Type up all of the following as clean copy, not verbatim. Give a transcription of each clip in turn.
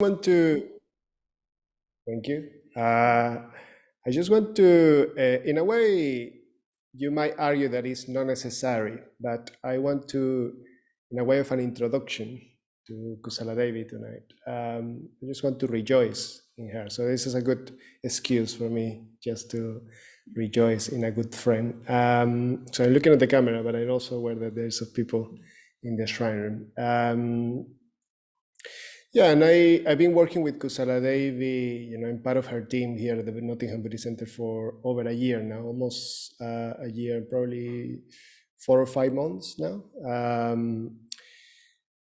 want to thank you. I just want to, in a way, you might argue that it's not necessary, but I want to, in a way of an introduction to Kusaladevi tonight. I just want to rejoice in her. So this is a good excuse for me just to rejoice in a good friend. So I'm looking at the camera, but I'm also aware that there's some people in the shrine room. Yeah, and I've been working with Kusaladevi, I'm part of her team here at the Nottingham Buddhist Center for over a year now, almost a year, probably 4 or 5 months now.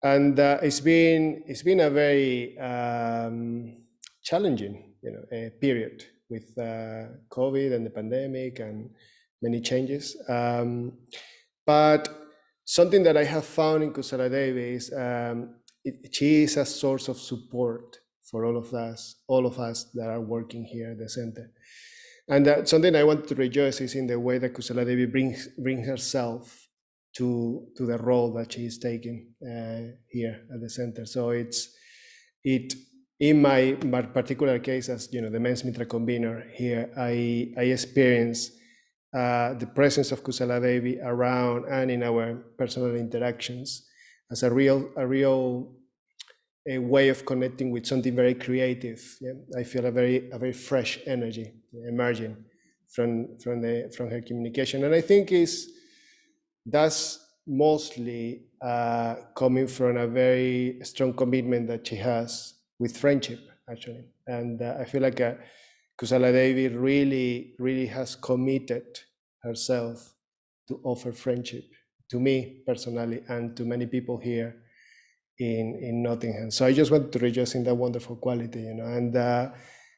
And it's been a very challenging, period with COVID and the pandemic and many changes. But something that I have found in Kusaladevi is she is a source of support for all of us that are working here at the center. And that something I want to rejoice is in the way that Kusaladevi brings herself to the role that she is taking here at the center. So in my particular case as the men's mitra convener here, I experience the presence of Kusaladevi around and in our personal interactions as a real way of connecting with something very creative. Yeah? I feel a very fresh energy emerging from her communication, and I think that's mostly coming from a very strong commitment that she has with friendship, actually. And I feel like Kusaladevi really has committed herself to offer friendship to me personally and to many people here in Nottingham. So I just want to rejoice in that wonderful quality, and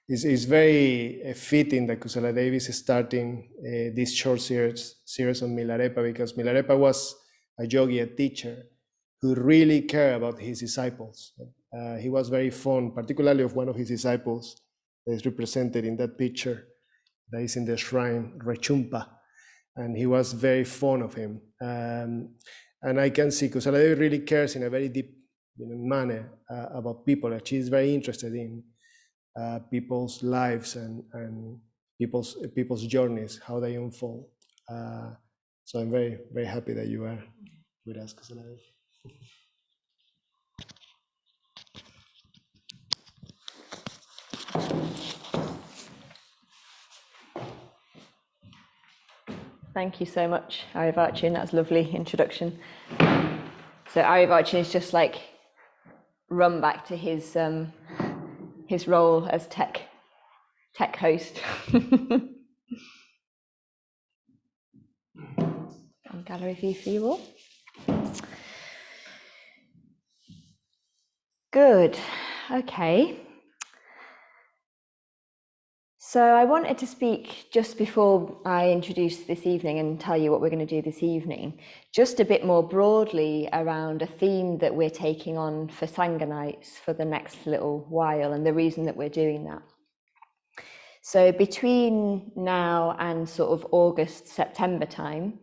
it's very fitting that Kusaladevi is starting this short series on Milarepa, because Milarepa was a yogi, a teacher, who really cared about his disciples. He was very fond, particularly of one of his disciples that is represented in that picture that is in the shrine, Rechumpa, and he was very fond of him. And I can see Kusaladevi really cares in a very deep manner about people. That she's very interested in people's lives and people's journeys, how they unfold. So I'm very happy that you are with us, Kusaladevi. Thank you so much, Arivachin. That's a lovely introduction. So Arivachin is just like run back to his role as tech host. And gallery view for you all. Good. Okay. So I wanted to speak just before I introduce this evening and tell you what we're going to do this evening, just a bit more broadly around a theme that we're taking on for Sangha Nights for the next little while, and the reason that we're doing that. So between now and sort of August, September time,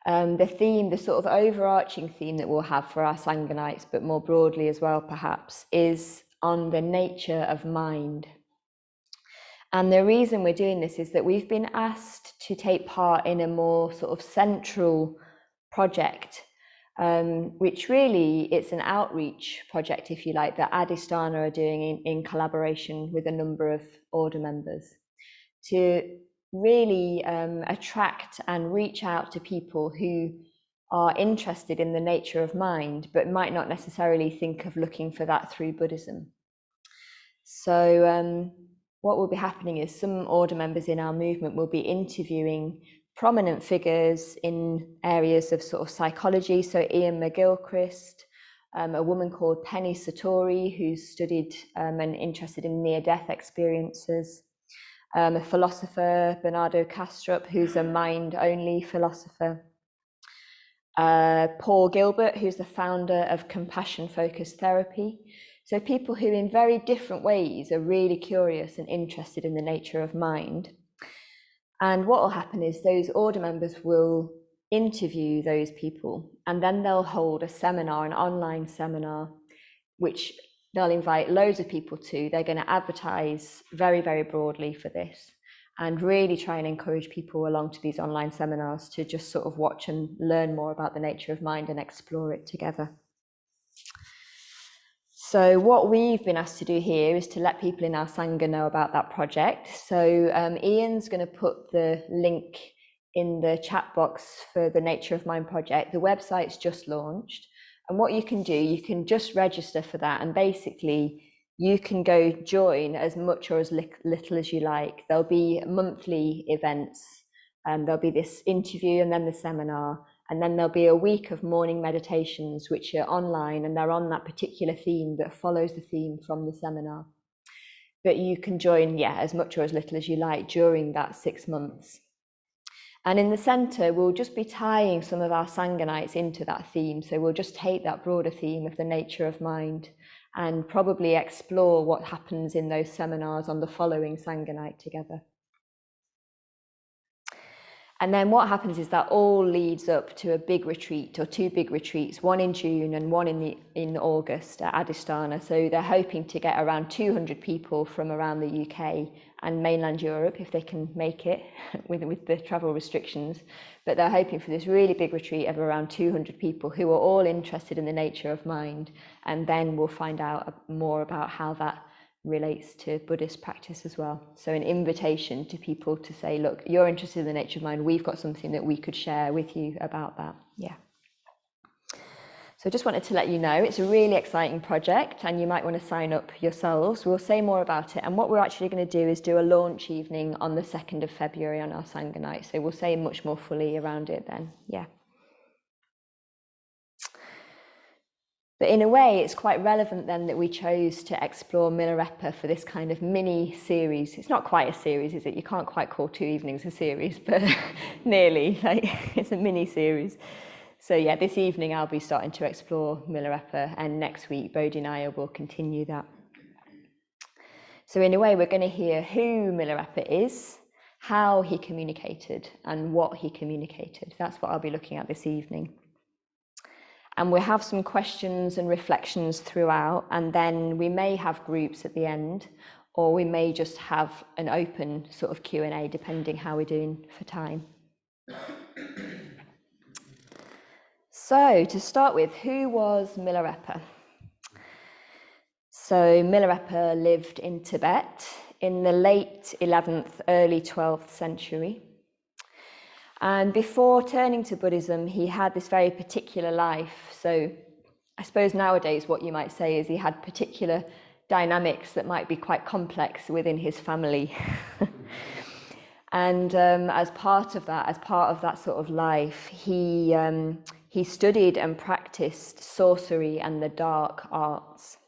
the sort of overarching theme that we'll have for our Sangha Nights, but more broadly as well perhaps, is on the nature of mind. And the reason we're doing this is that we've been asked to take part in a more sort of central project, which really it's an outreach project, if you like, that Adhisthana are doing in collaboration with a number of order members to really attract and reach out to people who are interested in the nature of mind, but might not necessarily think of looking for that through Buddhism. So what will be happening is some order members in our movement will be interviewing prominent figures in areas of sort of psychology. So Ian McGilchrist, a woman called Penny Satori, who's studied and interested in near-death experiences, a philosopher, Bernardo Kastrup, who's a mind-only philosopher, Paul Gilbert, who's the founder of compassion-focused therapy. So people who in very different ways are really curious and interested in the nature of mind. And what will happen is those order members will interview those people, and then they'll hold a seminar, an online seminar, which they'll invite loads of people to. They're going to advertise very, very broadly for this and really try and encourage people along to these online seminars to just sort of watch and learn more about the nature of mind and explore it together. So what we've been asked to do here is to let people in our Sangha know about that project. So Ian's going to put the link in the chat box for the Nature of Mind project. The website's just launched. And what you can do, you can just register for that. And basically, you can go join as much or as little as you like. There'll be monthly events. There'll be this interview and then the seminar. And then there'll be a week of morning meditations, which are online, and they're on that particular theme that follows the theme from the seminar. But you can join, as much or as little as you like during that 6 months. And in the centre, we'll just be tying some of our Sangha Nights into that theme. So we'll just take that broader theme of the nature of mind and probably explore what happens in those seminars on the following Sangha Night together. And then what happens is that all leads up to a big retreat or 2 big retreats, one in June and one in August at Adhisthana. So they're hoping to get around 200 people from around the UK and mainland Europe if they can make it with the travel restrictions. But they're hoping for this really big retreat of around 200 people who are all interested in the nature of mind. And then we'll find out more about how that relates to Buddhist practice as well. So an invitation to people to say, look, you're interested in the nature of mind, we've got something that we could share with you about that. So I just wanted to let you know it's a really exciting project and you might want to sign up yourselves. We'll say more about it, and what we're actually going to do is do a launch evening on the 2nd of February on our Sangha Night, so we'll say much more fully around it then. But in a way, it's quite relevant then that we chose to explore Milarepa for this kind of mini series. It's not quite a series, is it? You can't quite call 2 evenings a series, but nearly. It's a mini series. So this evening I'll be starting to explore Milarepa, and next week Bodhi and I will continue that. So in a way, we're going to hear who Milarepa is, how he communicated, and what he communicated. That's what I'll be looking at this evening. And we'll have some questions and reflections throughout, and then we may have groups at the end, or we may just have an open sort of Q&A, depending how we're doing for time. So to start with, who was Milarepa? So Milarepa lived in Tibet in the late 11th, early 12th century. And before turning to Buddhism, he had this very particular life. So I suppose nowadays what you might say is he had particular dynamics that might be quite complex within his family. And as part of that sort of life, he studied and practiced sorcery and the dark arts.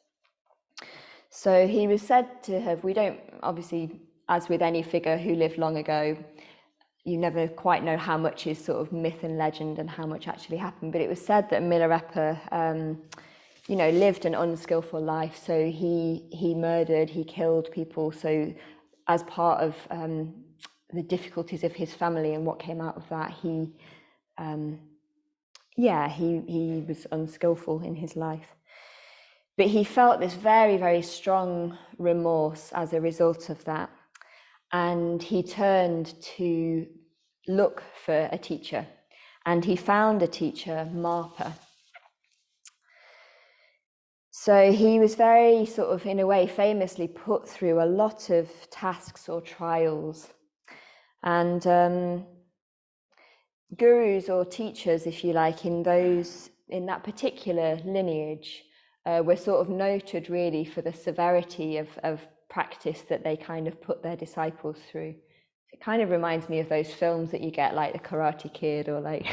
So he was said to have, we don't, obviously, as with any figure who lived long ago, you never quite know how much is sort of myth and legend and how much actually happened. But it was said that Milarepa, lived an unskillful life. So he murdered, he killed people. So as part of the difficulties of his family and what came out of that, he was unskillful in his life. But he felt this very, very strong remorse as a result of that. And he turned to look for a teacher. And he found a teacher, Marpa. So he was very sort of, in a way, famously put through a lot of tasks or trials. And gurus or teachers, if you like, in that particular lineage, were sort of noted really for the severity of practice that they kind of put their disciples through. It kind of reminds me of those films that you get, like The Karate Kid, or like,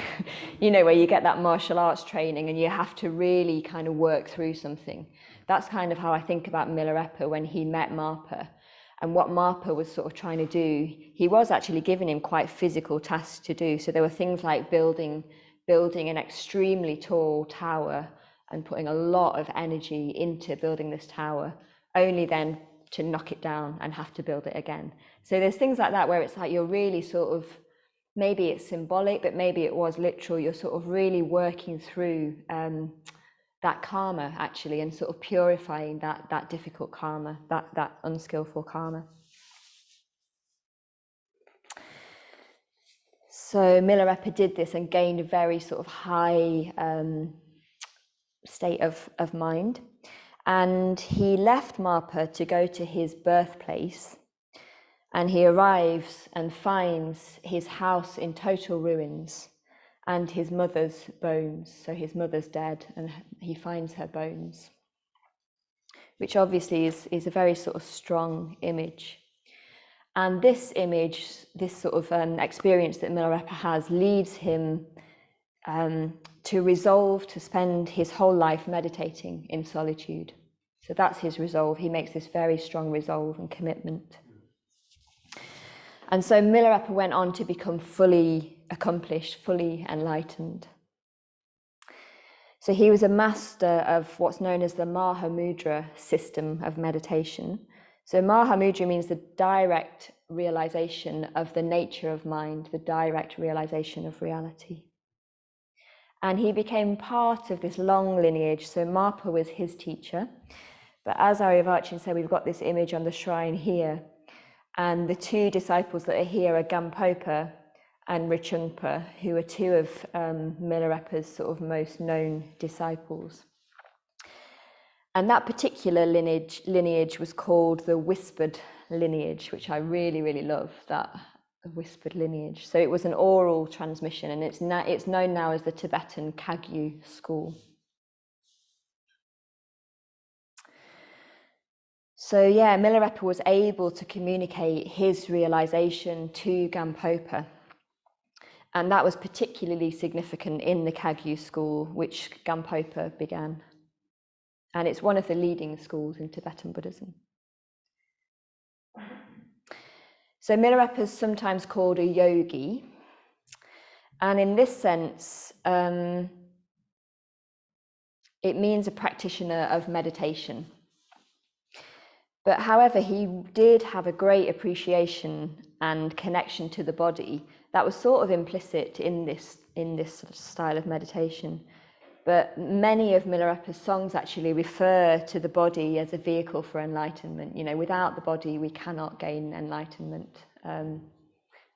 where you get that martial arts training and you have to really kind of work through something. That's kind of how I think about Milarepa when he met Marpa. And what Marpa was sort of trying to do, he was actually giving him quite physical tasks to do. So there were things like building an extremely tall tower and putting a lot of energy into building this tower, only then to knock it down and have to build it again. So there's things like that where it's like you're really sort of, maybe it's symbolic, but maybe it was literal. You're sort of really working through that karma actually, and sort of purifying that difficult karma, that unskillful karma. So Milarepa did this and gained a very sort of high state of mind. And he left Marpa to go to his birthplace, and he arrives and finds his house in total ruins and his mother's bones. So his mother's dead and he finds her bones, which obviously is a very sort of strong image. And this image, this sort of experience that Milarepa has, leads him to resolve to spend his whole life meditating in solitude. So that's his resolve. He makes this very strong resolve and commitment. And so Milarepa went on to become fully accomplished, fully enlightened. So he was a master of what's known as the Mahamudra system of meditation. So Mahamudra means the direct realization of the nature of mind, the direct realization of reality. And he became part of this long lineage. So Marpa was his teacher. But as Aryavachan said, we've got this image on the shrine here. And the two disciples that are here are Gampopa and Richungpa, who are two of Milarepa's sort of most known disciples. And that particular lineage was called the whispered lineage, which I really, really love, that whispered lineage. So it was an oral transmission, and it's known now as the Tibetan Kagyu school. So yeah, Milarepa was able to communicate his realization to Gampopa. And that was particularly significant in the Kagyu school, which Gampopa began. And it's one of the leading schools in Tibetan Buddhism. So Milarepa is sometimes called a yogi. And in this sense, it means a practitioner of meditation. But however, he did have a great appreciation and connection to the body that was sort of implicit in this sort of style of meditation. But many of Milarepa's songs actually refer to the body as a vehicle for enlightenment. You know, without the body, we cannot gain enlightenment.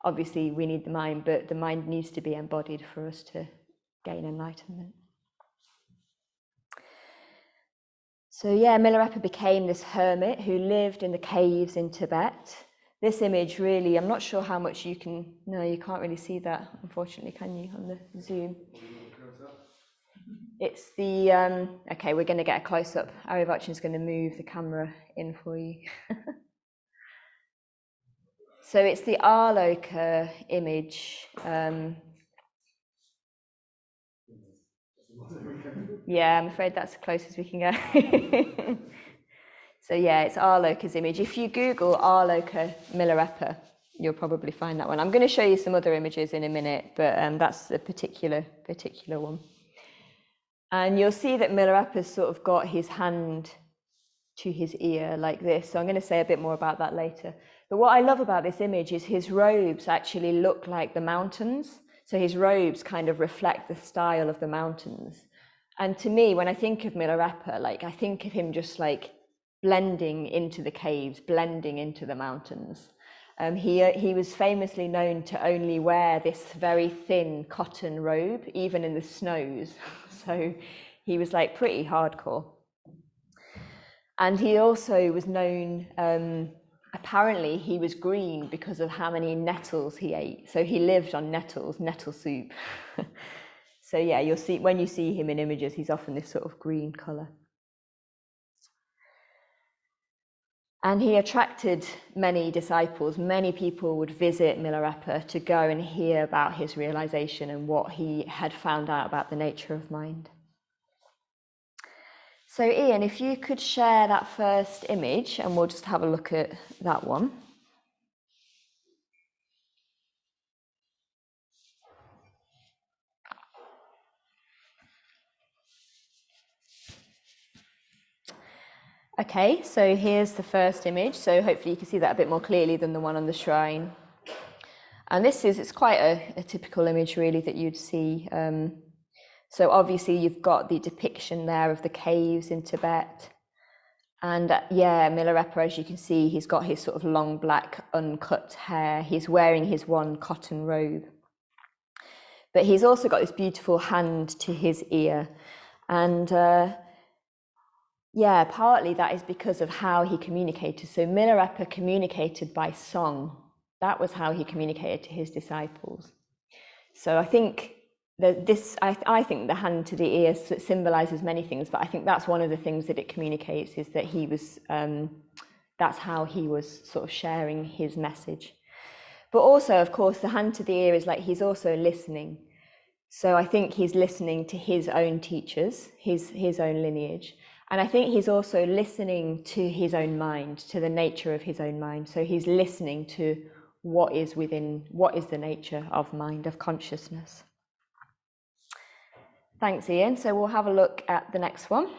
Obviously, we need the mind, but the mind needs to be embodied for us to gain enlightenment. So yeah, Milarepa became this hermit who lived in the caves in Tibet. This image really, I'm not sure how much you can, no, you can't really see that, unfortunately, can you, on the Zoom? It's the, okay, we're going to get a close-up. Aryavachan is going to move the camera in for you. So it's the Aloka image. Yeah, I'm afraid that's as close as we can go. So yeah, it's Aloka's image. If you Google Aloka Milarepa, you'll probably find that one. I'm going to show you some other images in a minute, but that's a particular one. And you'll see that Milarepa's sort of got his hand to his ear like this. So I'm going to say a bit more about that later. But what I love about this image is his robes actually look like the mountains. So his robes kind of reflect the style of the mountains. And to me, when I think of Milarepa, like I think of him just like blending into the caves, blending into the mountains. He was famously known to only wear this very thin cotton robe, even in the snows. So he was like pretty hardcore. And he also was known, apparently he was green because of how many nettles he ate. So he lived on nettles, nettle soup. So yeah, you'll see, when you see him in images, he's often this sort of green color. And he attracted many disciples. Many people would visit Milarepa to go and hear about his realization and what he had found out about the nature of mind. So Ian, if you could share that first image, and we'll just have a look at that one. Okay, so here's the first image. So hopefully you can see that a bit more clearly than the one on the shrine. And it's quite a typical image really that you'd see. So obviously you've got the depiction there of the caves in Tibet. And yeah, Milarepa, as you can see, he's got his sort of long black uncut hair. He's wearing his one cotton robe. But he's also got this beautiful hand to his ear. And yeah, partly that is because of how he communicated. So Milarepa communicated by song. That was how he communicated to his disciples. So I think that I think the hand to the ear symbolizes many things, but I think that's one of the things that it communicates, is that he was, that's how he was sort of sharing his message. But also, of course, the hand to the ear is like he's also listening. So I think he's listening to his own teachers, his own lineage. And I think he's also listening to his own mind, to the nature of his own mind. So he's listening to what is the nature of mind, of consciousness. Thanks, Ian. So we'll have a look at the next one.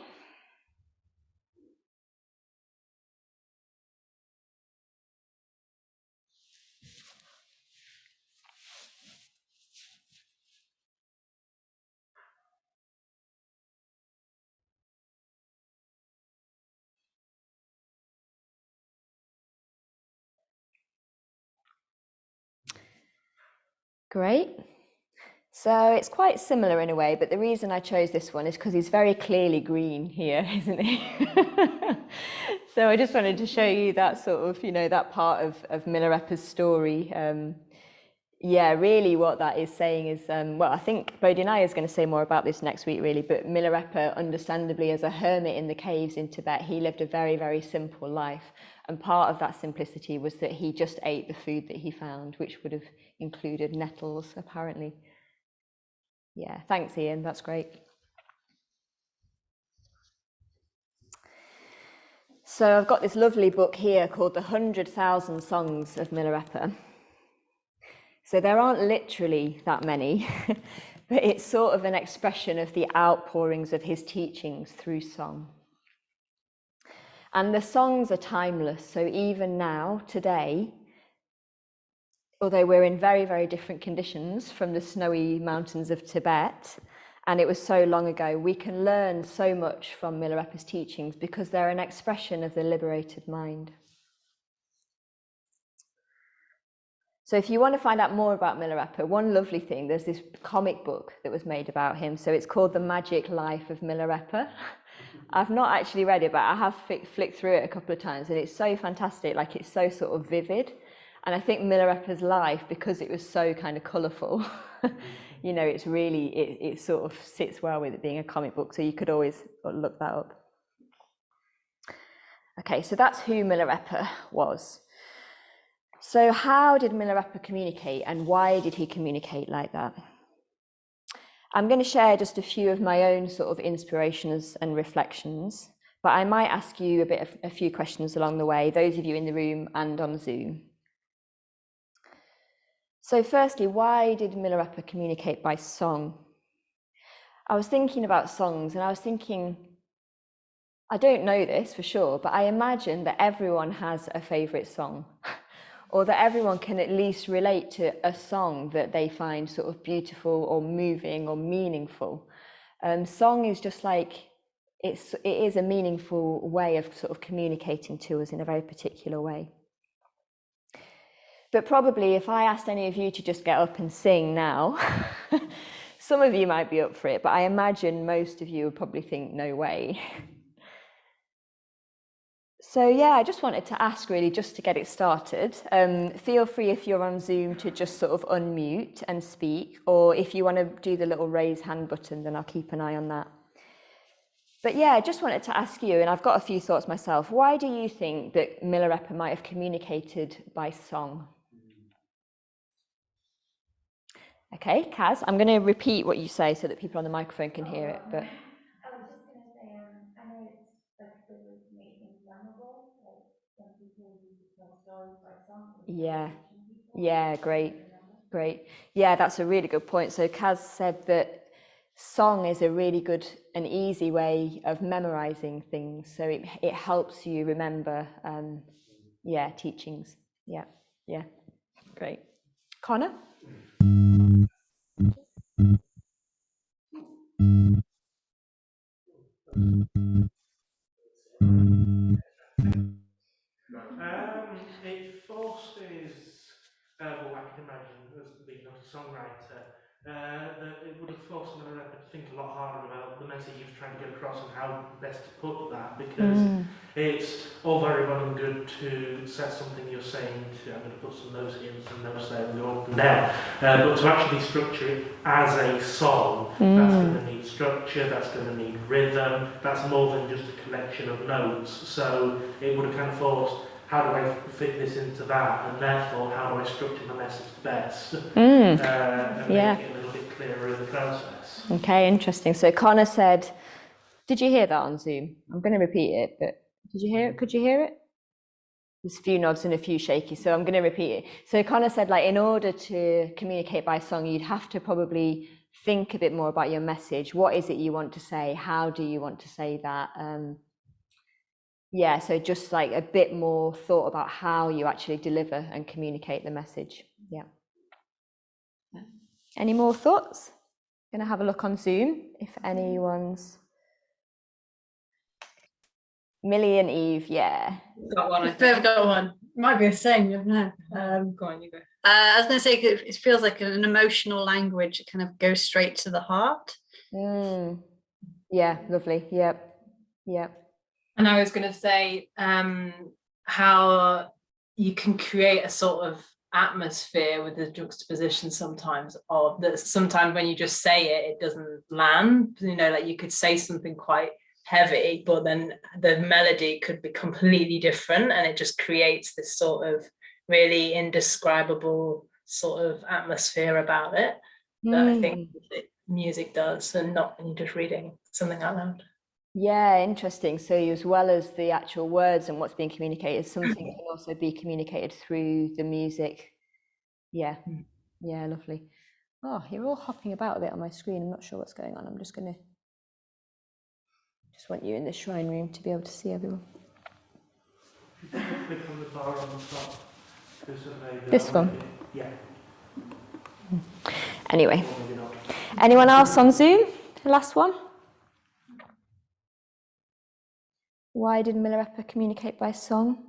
Great. So it's quite similar in a way, but the reason I chose this one is because he's very clearly green here, isn't he? So I just wanted to show you that sort of, that part of Milarepa's story. Yeah, really what that is saying is, well, I think Bodhinaya is going to say more about this next week, really, but Milarepa, understandably, as a hermit in the caves in Tibet, he lived a very, very simple life. And part of that simplicity was that he just ate the food that he found, which would have included nettles, apparently. Yeah, thanks, Ian. That's great. So I've got this lovely book here called The 100,000 Songs of Milarepa. So there aren't literally that many, but it's sort of an expression of the outpourings of his teachings through song. And the songs are timeless. So even now, today, although we're in very, very different conditions from the snowy mountains of Tibet, and it was so long ago, we can learn so much from Milarepa's teachings because they're an expression of the liberated mind. So if you want to find out more about Milarepa, one lovely thing, there's this comic book that was made about him. So it's called The Magic Life of Milarepa. I've not actually read it, but I have flicked through it a couple of times, and it's so fantastic. Like, it's so sort of vivid. And I think Milarepa's life, because it was so kind of colourful, it's really, it sort of sits well with it being a comic book. So you could always look that up. Okay, so that's who Milarepa was. So how did Milarepa communicate, and why did he communicate like that? I'm going to share just a few of my own sort of inspirations and reflections, but I might ask you a few questions along the way, those of you in the room and on Zoom. So firstly, why did Milarepa communicate by song? I was thinking about songs, and I was thinking, I don't know this for sure, but I imagine that everyone has a favourite song. Or that everyone can at least relate to a song that they find sort of beautiful or moving or meaningful. Song is just like, it is a meaningful way of sort of communicating to us in a very particular way. But probably if I asked any of you to just get up and sing now, some of you might be up for it, but I imagine most of you would probably think, no way. So yeah, I just wanted to ask really, just to get it started, feel free if you're on Zoom to just sort of unmute and speak, or if you want to do the little raise hand button, then I'll keep an eye on that. But yeah, I just wanted to ask you, and I've got a few thoughts myself, why do you think that Milarepa might have communicated by song? Okay, Kaz, I'm going to repeat what you say so that people on the microphone can hear it. But I was just going to say, I know it's difficult to make things memorable, like some people use to tell stories by song. Yeah, great. Yeah, that's a really good point. So Kaz said that song is a really good and easy way of memorizing things. So it helps you remember, teachings. Yeah, great. Connor? It forces, well, I can imagine as being not a songwriter, that it would have forced Milarepa to think a lot harder about the message he was trying to get across and how best to put that, because it's all very well and good to set something you're saying to, I'm going to put some notes here and some notes there and go up and down, but to actually structure it as a song, that's going to need structure, that's going to need rhythm, that's more than just a collection of notes, so it would have kind of forced, how do I fit this into that, and therefore how do I structure my message best, and make it a little bit clearer in the process. Okay, interesting. So Connor said, did you hear that on Zoom? I'm going to repeat it, but did you hear it? Could you hear it? There's a few nods and a few shaky, so I'm going to repeat it. So Connor said, like, in order to communicate by song, you'd have to probably think a bit more about your message. What is it you want to say? How do you want to say that? Yeah, so just like a bit more thought about how you actually deliver and communicate the message. Yeah. Any more thoughts? Going to have a look on Zoom if anyone's. Millie and Eve, yeah. Got one. I've got one. Might be the same, you never know. Go on, you go. I was going to say it feels like an emotional language. It kind of goes straight to the heart. Yeah, lovely. Yep. And I was going to say how you can create a sort of atmosphere with the juxtaposition sometimes of that. Sometimes when you just say it, it doesn't land. You know, like you could say something quite heavy, but then the melody could be completely different, and it just creates this sort of really indescribable sort of atmosphere about it that I think music does, and not when you're just reading something out loud. Yeah, interesting. So as well as the actual words and what's being communicated, something can also be communicated through the music. Yeah, yeah, lovely. Oh, you're all hopping about a bit on my screen. I'm not sure what's going on. I'm just want you in the shrine room to be able to see everyone. Click on the bar on the top. This one? Yeah. Anyway, anyone else on Zoom? The last one? Why did Milarepa communicate by song?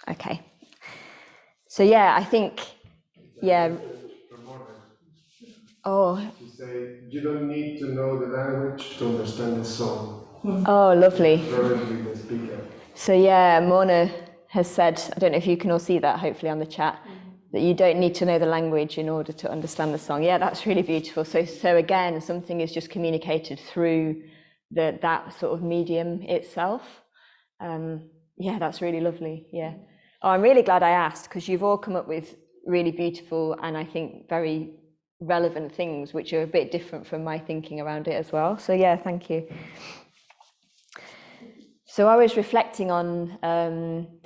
Okay. So yeah, I think, yeah. Oh. To say, you don't need to know the language to understand the song. Oh, lovely. Probably the speaker. So yeah, Mona has said, I don't know if you can all see that, hopefully on the chat, that you don't need to know the language in order to understand the song. Yeah, that's really beautiful. So again, something is just communicated through that sort of medium itself. Yeah, that's really lovely. Yeah. Oh, I'm really glad I asked, because you've all come up with really beautiful and I think very relevant things, which are a bit different from my thinking around it as well. So yeah, thank you. So I was reflecting on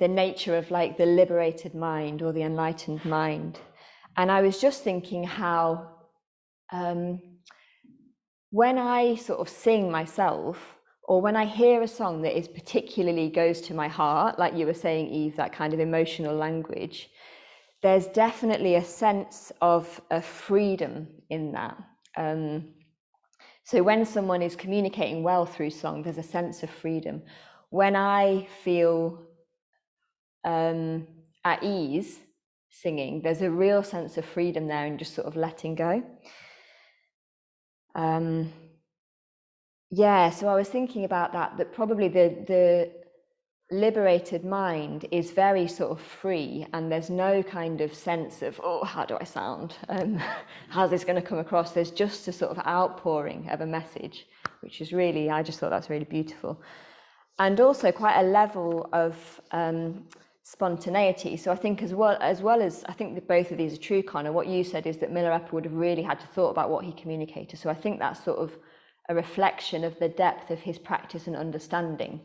the nature of like the liberated mind or the enlightened mind. And I was just thinking how when I sort of sing myself, or when I hear a song that is particularly goes to my heart, like you were saying, Eve, that kind of emotional language, there's definitely a sense of a freedom in that. So when someone is communicating well through song, there's a sense of freedom. When I feel at ease singing, there's a real sense of freedom there and just sort of letting go. Yeah, so I was thinking about that probably the liberated mind is very sort of free, and there's no kind of sense of, oh, how do I sound? How's this going to come across? There's just a sort of outpouring of a message, which is really, I just thought that's really beautiful. And also quite a level of spontaneity. So I think as well as I think that both of these are true, Connor, what you said is that Milarepa would have really had to thought about what he communicated. So I think that's sort of a reflection of the depth of his practice and understanding.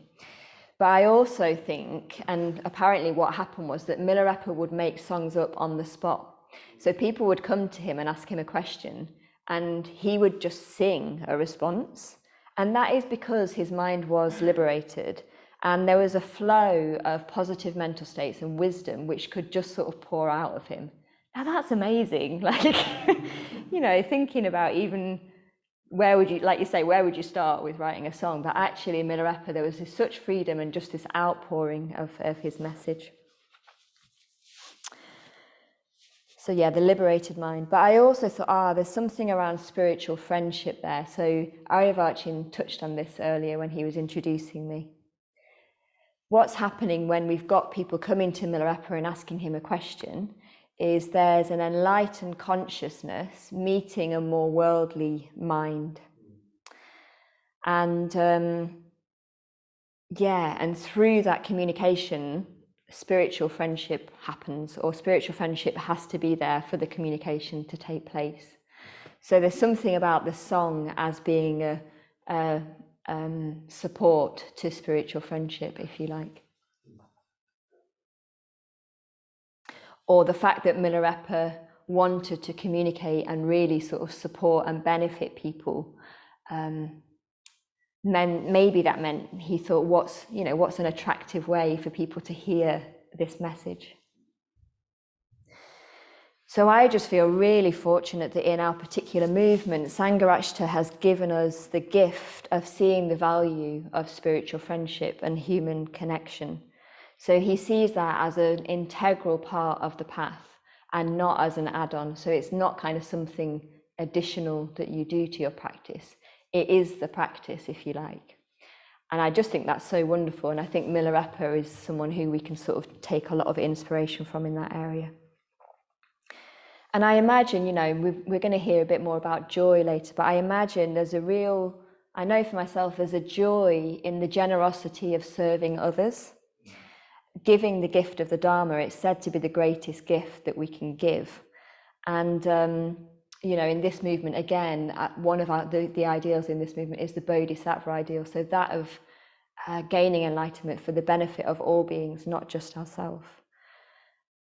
But I also think, and apparently what happened was that Milarepa would make songs up on the spot. So people would come to him and ask him a question, and he would just sing a response. And that is because his mind was liberated, and there was a flow of positive mental states and wisdom which could just sort of pour out of him. Now that's amazing. Like, you know, thinking about even where would you, like you say, where would you start with writing a song? But actually in Milarepa, there was such freedom and just this outpouring of his message. So yeah, the liberated mind. But I also thought, there's something around spiritual friendship there. So Aryavachin touched on this earlier when he was introducing me. What's happening when we've got people coming to Milarepa and asking him a question is there's an enlightened consciousness meeting a more worldly mind. And and through that communication, spiritual friendship happens, or spiritual friendship has to be there for the communication to take place. So there's something about the song as being a support to spiritual friendship, if you like. Or the fact that Milarepa wanted to communicate and really sort of support and benefit people, maybe that meant he thought, what's an attractive way for people to hear this message? So I just feel really fortunate that in our particular movement, Sangha has given us the gift of seeing the value of spiritual friendship and human connection. So he sees that as an integral part of the path and not as an add-on. So it's not kind of something additional that you do to your practice. It is the practice, if you like. And I just think that's so wonderful. And I think Milarepa is someone who we can sort of take a lot of inspiration from in that area. And I imagine, we're going to hear a bit more about joy later, but I imagine there's I know for myself, there's a joy in the generosity of serving others. Giving the gift of the Dharma, it's said to be the greatest gift that we can give. And, in this movement, again, one of the ideals in this movement is the Bodhisattva ideal. So that of gaining enlightenment for the benefit of all beings, not just ourselves.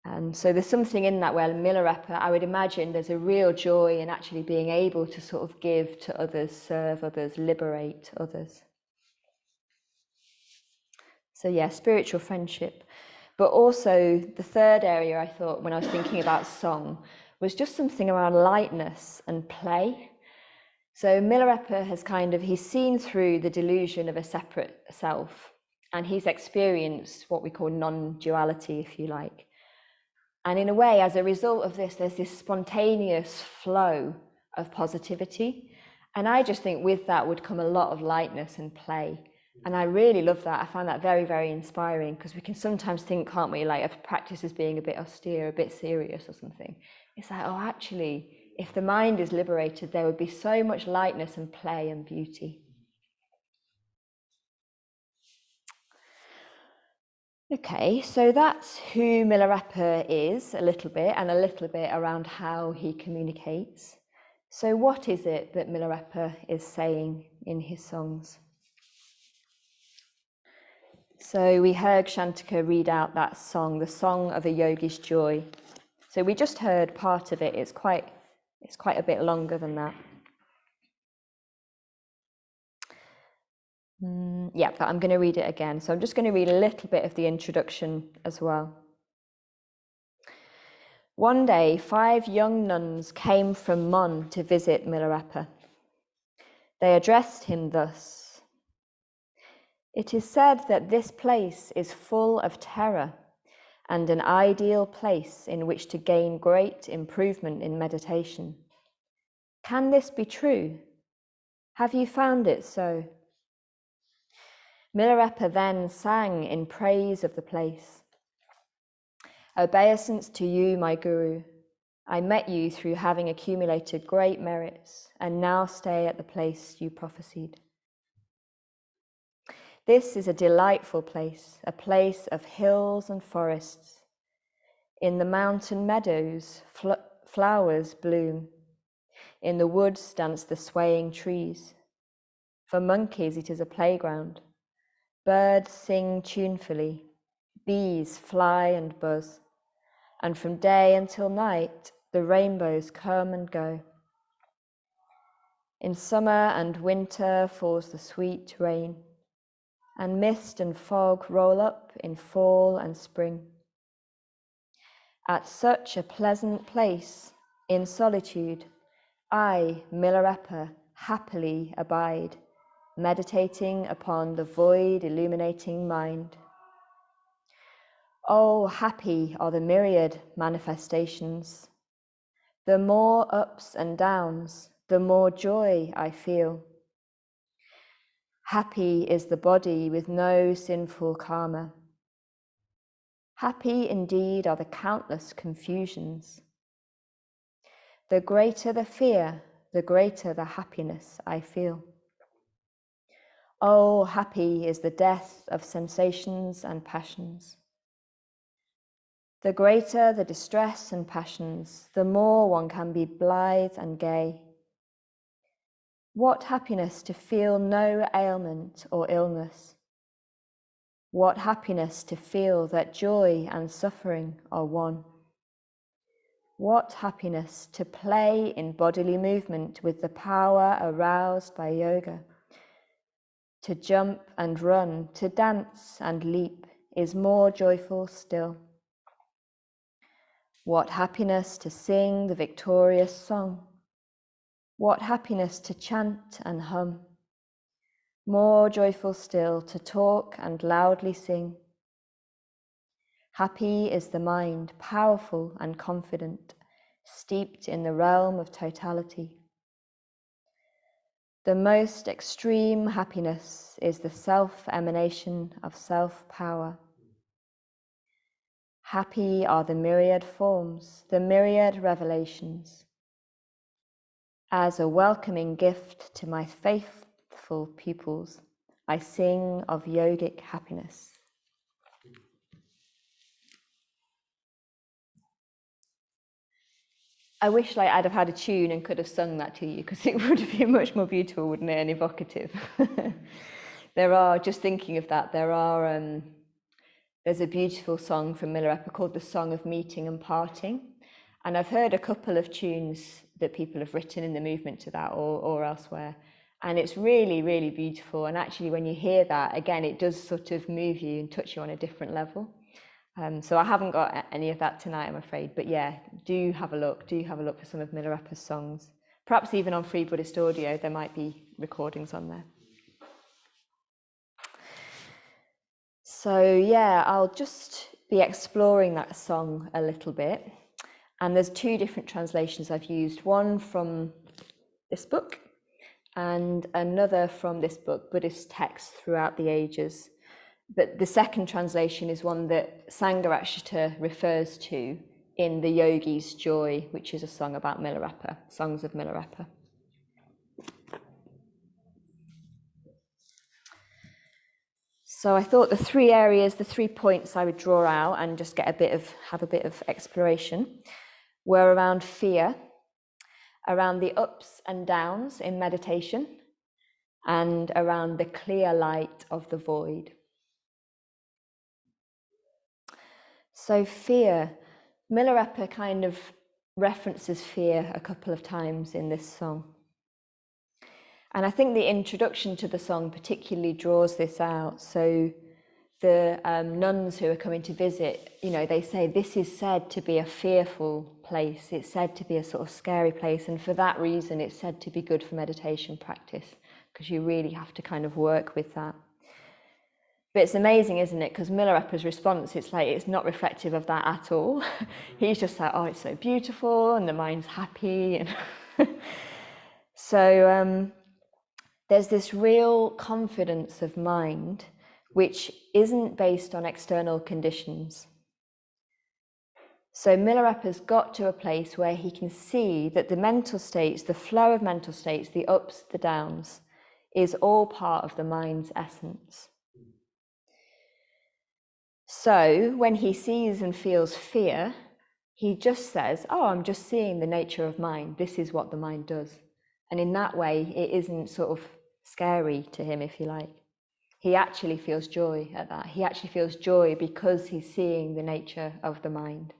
And so there's something in that where Milarepa, I would imagine there's a real joy in actually being able to sort of give to others, serve others, liberate others. So yeah, spiritual friendship. But also the third area I thought when I was thinking about song was just something around lightness and play. So Milarepa he's seen through the delusion of a separate self, and he's experienced what we call non-duality, if you like. And in a way, as a result of this, there's this spontaneous flow of positivity. And I just think with that would come a lot of lightness and play. And I really love that. I find that very, very inspiring, because we can sometimes think, can't we, like of practice as being a bit austere, a bit serious or something. It's like, actually, if the mind is liberated, there would be so much lightness and play and beauty. Okay, so that's who Milarepa is a little bit, and a little bit around how he communicates. So what is it that Milarepa is saying in his songs? So we heard Shantika read out that song, the Song of a Yogi's Joy. So we just heard part of it. It's quite a bit longer than that. But I'm going to read it again. So I'm just going to read a little bit of the introduction as well. One day, 5 young nuns came from Mon to visit Milarepa. They addressed him thus: "It is said that this place is full of terror and an ideal place in which to gain great improvement in meditation. Can this be true? Have you found it so?" Milarepa then sang in praise of the place. "Obeisance to you, my Guru. I met you through having accumulated great merits and now stay at the place you prophesied. This is a delightful place, a place of hills and forests. In the mountain meadows, flowers bloom. In the woods dance the swaying trees. For monkeys it is a playground. Birds sing tunefully, bees fly and buzz, and from day until night the rainbows come and go. In summer and winter falls the sweet rain, and mist and fog roll up in fall and spring. At such a pleasant place, in solitude, I, Milarepa, happily abide, meditating upon the void illuminating mind. Oh, happy are the myriad manifestations. The more ups and downs, the more joy I feel. Happy is the body with no sinful karma. Happy indeed are the countless confusions. The greater the fear, the greater the happiness I feel. Oh, happy is the death of sensations and passions. The greater the distress and passions, the more one can be blithe and gay. What happiness to feel no ailment or illness. What happiness to feel that joy and suffering are one. What happiness to play in bodily movement with the power aroused by yoga. To jump and run, to dance and leap is more joyful still. What happiness to sing the victorious song. What happiness to chant and hum. More joyful still to talk and loudly sing. Happy is the mind, powerful and confident, steeped in the realm of totality. The most extreme happiness is the self-emanation of self-power. Happy are the myriad forms, the myriad revelations. As a welcoming gift to my faithful pupils, I sing of yogic happiness. I wish I'd have had a tune and could have sung that to you, because it would have been much more beautiful, wouldn't it, and evocative. Just thinking of that, there's a beautiful song from Milarepa called The Song of Meeting and Parting. And I've heard a couple of tunes that people have written in the movement to that or elsewhere. And it's really, really beautiful. And actually, when you hear that, again, it does sort of move you and touch you on a different level. So I haven't got any of that tonight, I'm afraid. But yeah, do have a look for some of Milarepa's songs. Perhaps even on Free Buddhist Audio, there might be recordings on there. So yeah, I'll just be exploring that song a little bit. And there's two different translations I've used, one from this book and another from this book, Buddhist Texts Throughout the Ages. But the second translation is one that Sangha refers to in The Yogi's Joy, which is a song about Milarepa, Songs of Milarepa. So I thought the 3 points I would draw out and just have a bit of exploration were around fear, around the ups and downs in meditation, and around the clear light of the void. So fear, Milarepa kind of references fear a couple of times in this song. And I think the introduction to the song particularly draws this out. So the nuns who are coming to visit, they say this is said to be a fearful place. It's said to be a sort of scary place. And for that reason, it's said to be good for meditation practice, because you really have to kind of work with that. But it's amazing, isn't it? Because Milarepa's response, it's not reflective of that at all. He's just like, oh, it's so beautiful, and the mind's happy. And so there's this real confidence of mind, which isn't based on external conditions. So Milarepa's got to a place where he can see that the mental states, the flow of mental states, the ups, the downs, is all part of the mind's essence. So when he sees and feels fear, he just says, oh, I'm just seeing the nature of mind. This is what the mind does. And in that way, it isn't sort of scary to him, if you like. He actually feels joy at that. He actually feels joy because he's seeing the nature of the mind.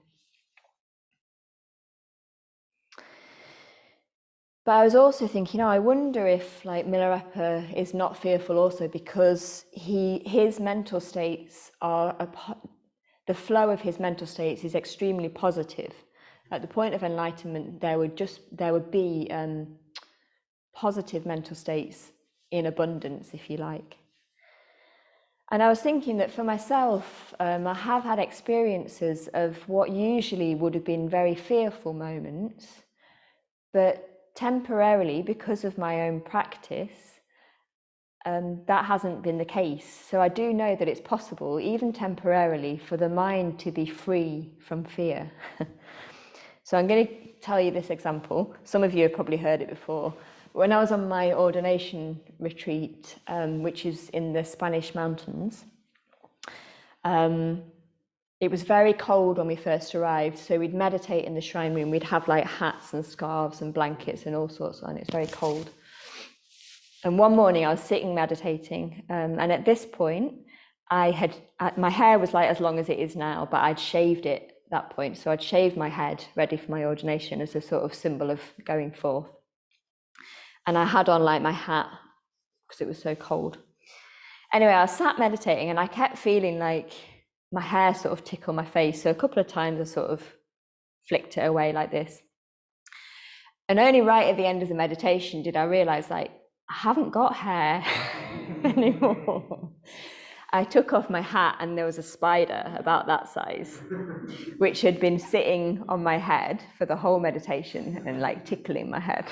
But I was also thinking, I wonder if Milarepa is not fearful also because his mental states the flow of his mental states is extremely positive. At the point of enlightenment, there would be positive mental states in abundance, if you like. And I was thinking that for myself, I have had experiences of what usually would have been very fearful moments, but temporarily, because of my own practice, that hasn't been the case. So I do know that it's possible, even temporarily, for the mind to be free from fear. So I'm going to tell you this example. Some of you have probably heard it before. When I was on my ordination retreat, which is in the Spanish mountains, it was very cold when we first arrived, so we'd meditate in the shrine room. We'd have like hats and scarves and blankets and all sorts on. It's very cold. And one morning I was sitting meditating, and at this point, my hair was like as long as it is now, but I'd shaved it at that point. So I'd shaved my head, ready for my ordination as a sort of symbol of going forth. And I had on like my hat because it was so cold. Anyway, I was sat meditating and I kept feeling like my hair sort of tickle my face. So a couple of times I sort of flicked it away like this. And only right at the end of the meditation did I realize, like, I haven't got hair anymore. I took off my hat and there was a spider about that size, which had been sitting on my head for the whole meditation and like tickling my head.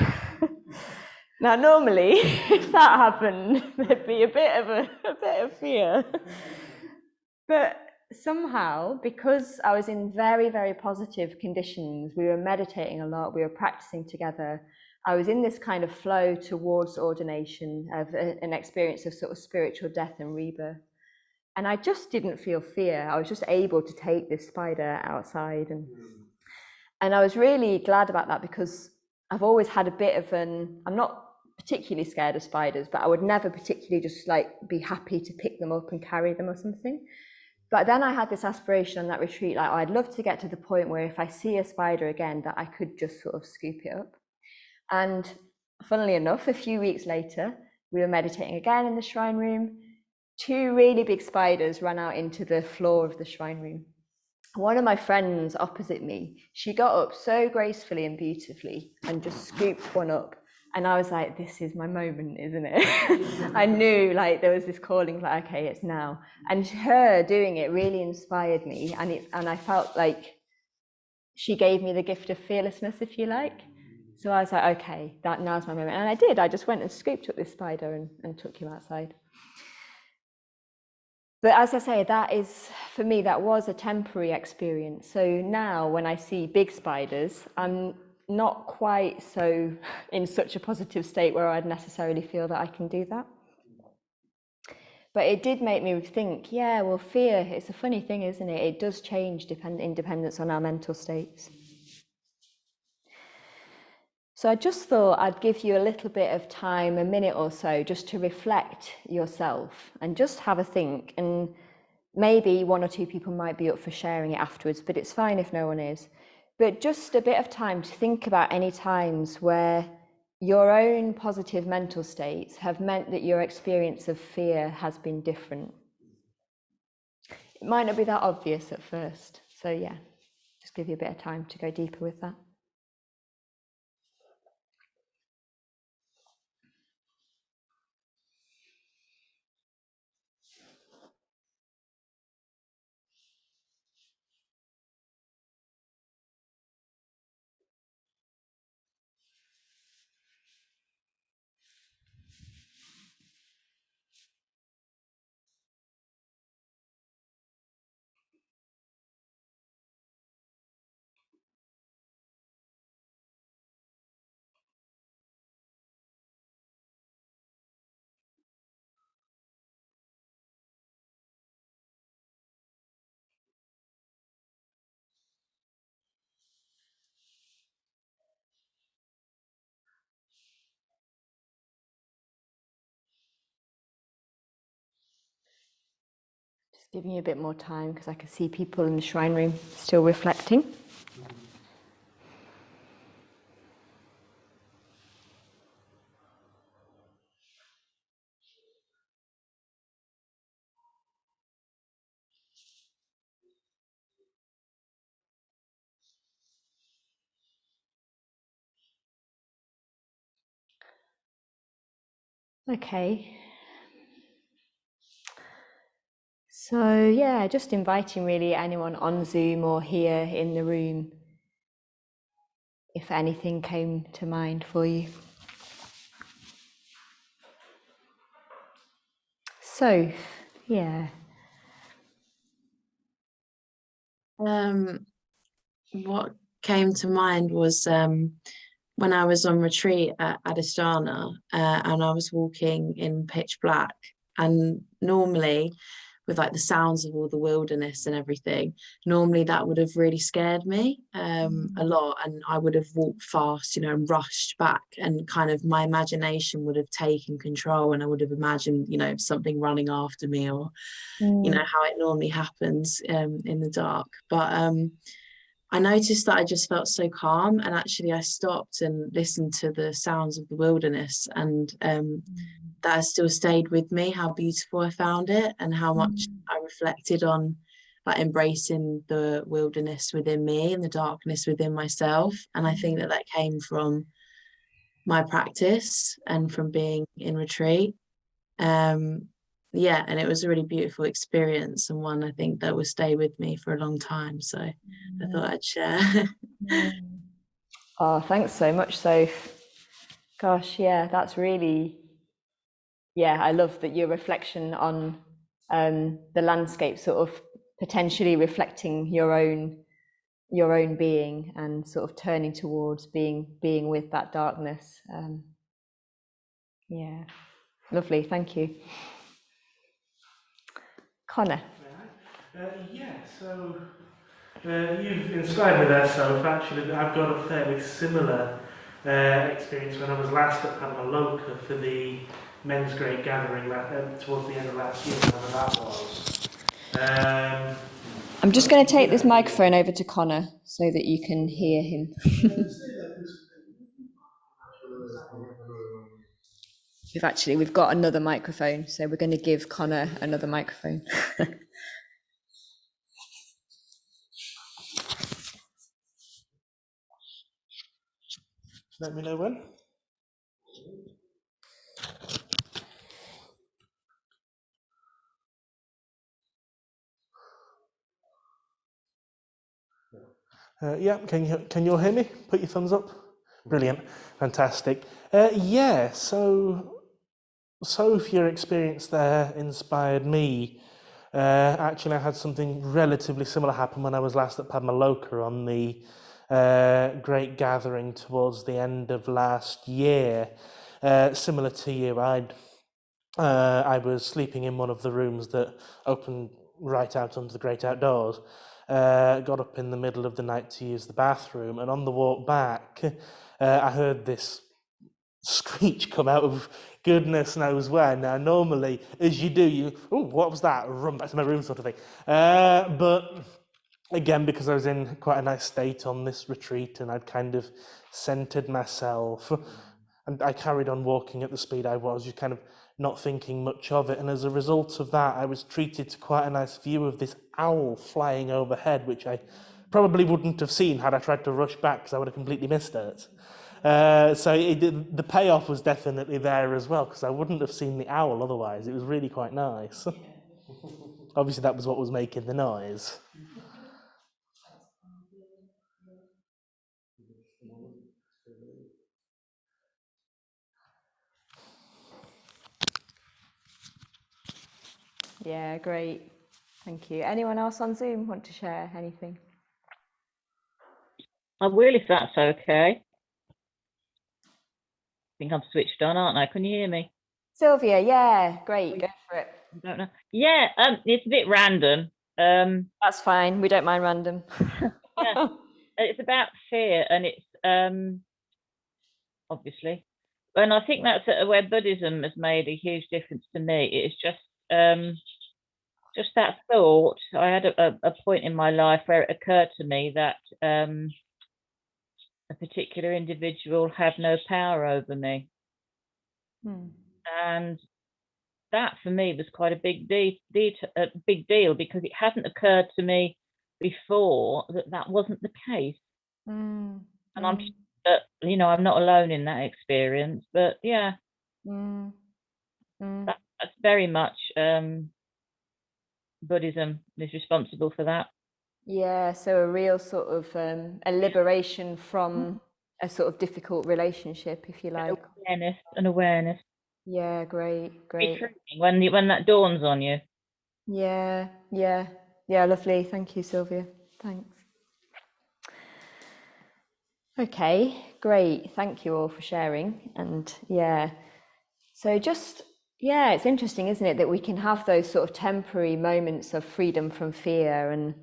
Now, normally, if that happened, there'd be a bit of fear. But somehow, because I was in very, very positive conditions, we were meditating a lot, we were practicing together, I was in this kind of flow towards ordination, of an experience of sort of spiritual death and rebirth. And I just didn't feel fear. I was just able to take this spider outside. And I was really glad about that, because I've always had a bit of I'm not particularly scared of spiders, but I would never particularly just like be happy to pick them up and carry them or something. But then I had this aspiration on that retreat, like, oh, I'd love to get to the point where if I see a spider again, that I could just sort of scoop it up. And funnily enough, a few weeks later, we were meditating again in the shrine room. 2 really big spiders ran out into the floor of the shrine room. One of my friends opposite me, she got up so gracefully and beautifully and just scooped one up. And I was like, this is my moment, isn't it? I knew like there was this calling, like, okay, it's now. And her doing it really inspired me. And I felt like she gave me the gift of fearlessness, if you like. So I was like, okay, now's my moment. And I did. I just went and scooped up this spider and took him outside. But as I say, that is, for me, that was a temporary experience. So now when I see big spiders, I'm not quite so in such a positive state where I'd necessarily feel that I can do that. But it did make me think, yeah, well, fear, it's a funny thing, isn't it? It does change in dependence on our mental states. So I just thought I'd give you a little bit of time, a minute or so, just to reflect yourself and just have a think. And maybe 1 or 2 people might be up for sharing it afterwards, but it's fine if no one is. But just a bit of time to think about any times where your own positive mental states have meant that your experience of fear has been different. It might not be that obvious at first. So yeah, just give you a bit of time to go deeper with that. Just giving you a bit more time because I can see people in the shrine room still reflecting. Okay. So yeah, just inviting really anyone on Zoom or here in the room, if anything came to mind for you. So, yeah. What came to mind was when I was on retreat at Adhisthana, and I was walking in pitch black, and normally with like the sounds of all the wilderness and everything, normally that would have really scared me a lot, and I would have walked fast, you know, and rushed back, and kind of my imagination would have taken control, and I would have imagined, you know, something running after me, or you know how it normally happens in the dark. But I noticed that I just felt so calm, and actually I stopped and listened to the sounds of the wilderness, and that has still stayed with me, how beautiful I found it, and how much I reflected on like embracing the wilderness within me and the darkness within myself. And I think that that came from my practice and from being in retreat. Yeah, and it was a really beautiful experience, and one I think that will stay with me for a long time. So I thought I'd share. Oh, thanks so much, Soph. Gosh, yeah, that's really, yeah, I love that your reflection on the landscape sort of potentially reflecting your own being and sort of turning towards being with that darkness. Yeah, lovely, thank you. Connor. Yeah, so you've inspired me there, so actually I've got a fairly similar experience when I was last at Padmaloka for the men's great gathering towards the end of last year, whenever that was. I'm just going to take this microphone over to Connor so that you can hear him. We've got another microphone, so we're going to give Connor another microphone. Let me know when. Yeah, can you all hear me? Put your thumbs up. Brilliant, fantastic. Yeah, so your experience there inspired me. Actually, I had something relatively similar happen when I was last at Padmaloka on the Great Gathering towards the end of last year. Similar to you, I was sleeping in one of the rooms that opened right out onto the great outdoors. Got up in the middle of the night to use the bathroom, and on the walk back, I heard this screech come out of goodness knows where. Now, normally, as you do, what was that? Run back to my room, sort of thing. But again, because I was in quite a nice state on this retreat, and I'd kind of centered myself, and I carried on walking at the speed I was, just kind of not thinking much of it. And as a result of that, I was treated to quite a nice view of this owl flying overhead, which I probably wouldn't have seen had I tried to rush back, because I would have completely missed it. So the payoff was definitely there as well, because I wouldn't have seen the owl otherwise. It was really quite nice. Obviously, that was what was making the noise. Yeah, great. Thank you. Anyone else on Zoom want to share anything? I will, if that's okay. I think I'm switched on, aren't I? Can you hear me? Sylvia, yeah, great, go for it. I don't know. Yeah, it's a bit random. That's fine. We don't mind random. Yeah, it's about fear, and it's obviously, and I think that's where Buddhism has made a huge difference to me. It's just that thought. I had a point in my life where it occurred to me that a particular individual had no power over me, and that for me was quite a big deal, because it hadn't occurred to me before that wasn't the case. And I'm, I'm not alone in that experience, but yeah. That's very much Buddhism is responsible for that. Yeah, so a real sort of a liberation from a sort of difficult relationship, if you like. Awareness. Yeah, great. When that dawns on you. Yeah, lovely. Thank you, Sylvia. Thanks. Okay, great. Thank you all for sharing. And so it's interesting, isn't it, that we can have those sort of temporary moments of freedom from fear. And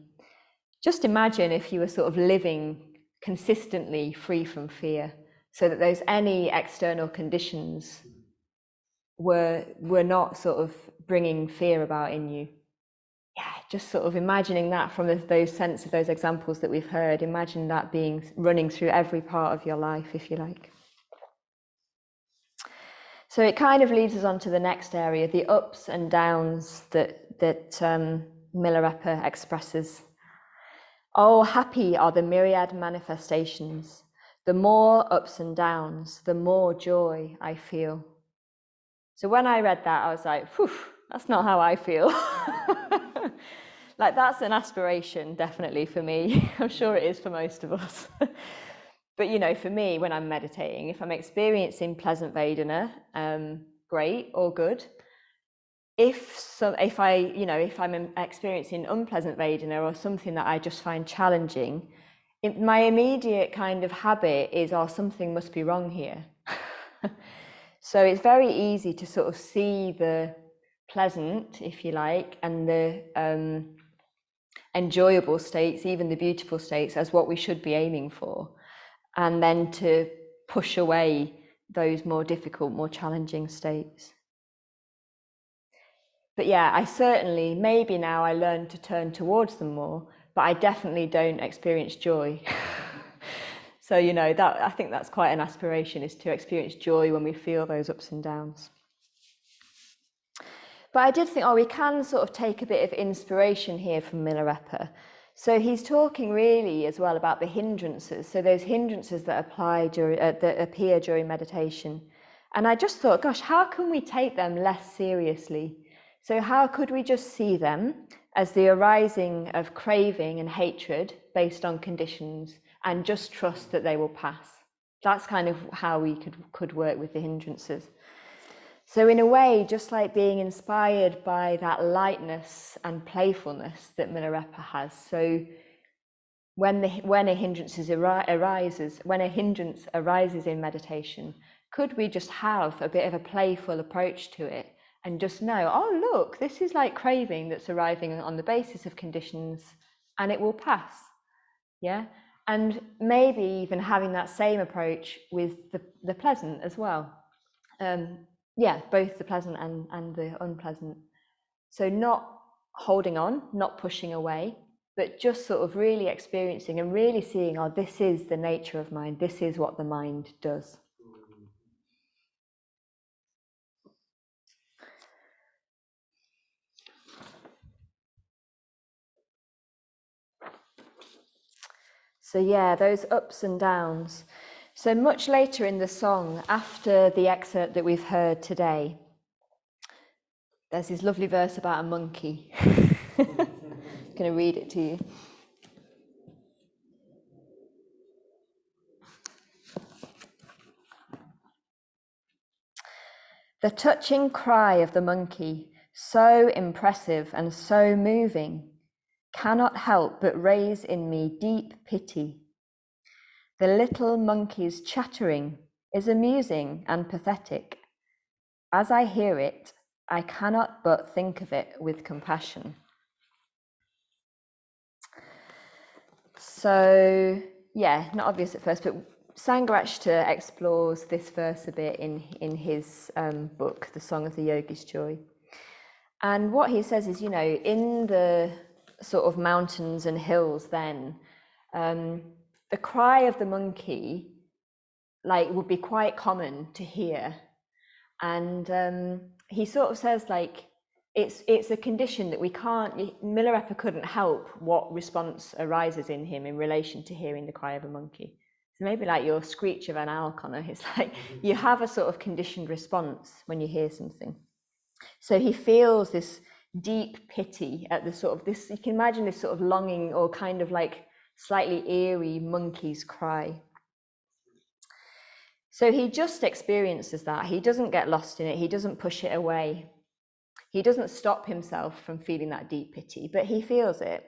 just imagine if you were sort of living consistently free from fear, so that those any external conditions were not sort of bringing fear about in you. Yeah, just sort of imagining that from those examples that we've heard. Imagine that being running through every part of your life, if you like. So it kind of leads us on to the next area, the ups and downs that Milarepa expresses. Oh, happy are the myriad manifestations. The more ups and downs, the more joy I feel. So when I read that, I was like, whew, that's not how I feel. Like, that's an aspiration, definitely, for me. I'm sure it is for most of us. But, for me, when I'm meditating, if I'm experiencing pleasant Vedana, great, all good. If I'm experiencing unpleasant Vedana or something that I just find challenging, my immediate kind of habit is, oh, something must be wrong here. So it's very easy to sort of see the pleasant, if you like, and the enjoyable states, even the beautiful states, as what we should be aiming for, and then to push away those more difficult, more challenging states. But yeah, I certainly, maybe now I learn to turn towards them more, but I definitely don't experience joy. So, that I think that's quite an aspiration, is to experience joy when we feel those ups and downs. But I did think, we can sort of take a bit of inspiration here from Milarepa. So he's talking really as well about the hindrances. So those hindrances that appear during meditation. And I just thought, gosh, how can we take them less seriously? So how could we just see them as the arising of craving and hatred based on conditions, and just trust that they will pass? That's kind of how we could work with the hindrances. So in a way, just like being inspired by that lightness and playfulness that Milarepa has. So when a hindrance arises in meditation, could we just have a bit of a playful approach to it and just know, oh, look, this is like craving that's arriving on the basis of conditions, and it will pass. Yeah. And maybe even having that same approach with the pleasant as well. Both the pleasant and the unpleasant. So not holding on, not pushing away, but just sort of really experiencing and really seeing, oh, this is the nature of mind. This is what the mind does. So yeah, those ups and downs. So much later in the song, after the excerpt that we've heard today, there's this lovely verse about a monkey. I'm going to read it to you. The touching cry of the monkey, so impressive and so moving, cannot help but raise in me deep pity. The little monkey's chattering is amusing and pathetic. As I hear it, I cannot but think of it with compassion. So, not obvious at first, but Sangha explores this verse a bit in his book, The Song of the Yogi's Joy. And what he says is, in the sort of mountains and hills then, the cry of the monkey would be quite common to hear. And he sort of says it's a condition that Milarepa couldn't help what response arises in him in relation to hearing the cry of a monkey. So maybe like your screech of an owl, Connor, it's like you have a sort of conditioned response when you hear something. So he feels this deep pity at the sort of this, you can imagine this sort of longing or kind of like slightly eerie monkey's cry. So he just experiences that. He doesn't get lost in it. He doesn't push it away. He doesn't stop himself from feeling that deep pity, but he feels it.